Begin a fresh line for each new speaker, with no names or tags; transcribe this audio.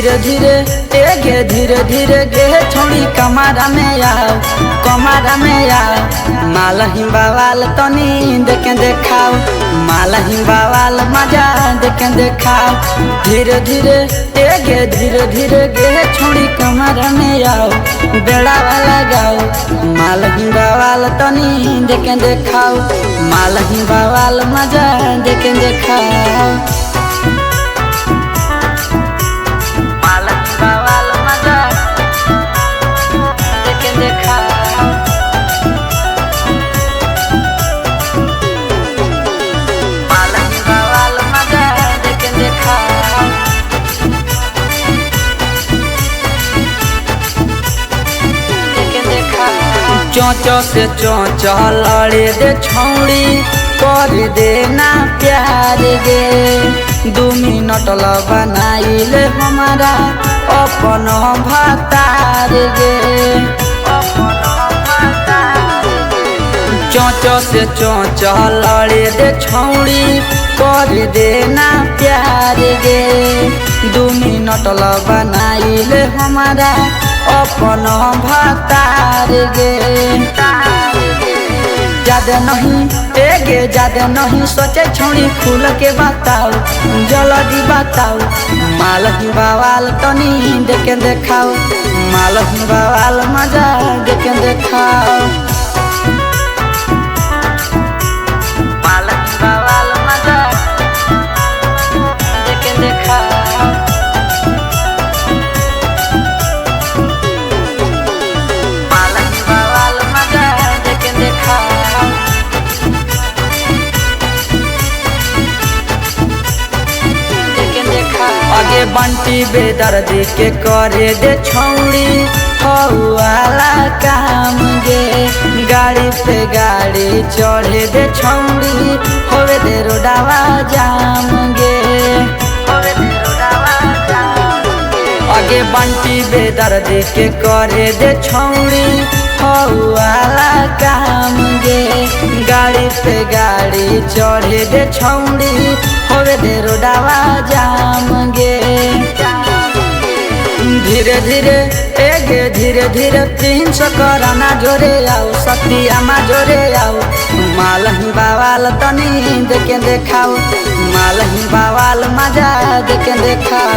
धीरे धीरे धीरे धीरे गे छोड़ी कमारा में आओ कमारा में आओ मालही बवाल तनी देखे देखाओ मालही बवाल मजा देखे देखाओ धीरे धीरे धीरे धीरे गे छोड़ी कमारा में आओ बेड़ा वाला गाओ मालही बवाल तनी देखे देखाओ मालही बवाल मजा देखे देखाओ बवाल मजा देखे देखाओ मालही बवाल मजा देखे देखाओ देखे देखाओ चोंचो से चोंचो लड़े दे छौड़ी कर देना प्यार गे 2 मिनट बनाइले हमारा अपन भातार गे चोंचो से चोंचो लड़े दे छौड़ी कर देना प्यार गे 2 मिनट बनाइले हमारा अपन भातार गे ज्यादा नहीं ज्यादा नहीं सोचे छोड़ी खुल के बताओ जल्दी बताओ मालही बवाल तनी देखे देखाओ मालही बवाल मजा देखे देखाओ मालही बवाल मजा देखे देखाओ मालही बवाल मजा देखे देखाओ आगे बंटी बेदर्दी के करे दे छौड़ी वाला काम गे गाड़ी पे गाड़ी चढ़े दे छौड़ी होवे दे रोडावा जाम गे होवे दे रोडावा जाम आगे बंटी बेदर्दी के करे दे छौड़ी वाला काम गे गाड़ी पे गाड़ी चढ़े दे छौड़ी होवे दे रोडावा जाम गे धीरे धीरे धीरे धीरे 300 कराना जोरे आओ सतियामा जोरे आओ मालही बवाल तनी देखे देखाओ मालही बवाल मजा देखे देखाओ।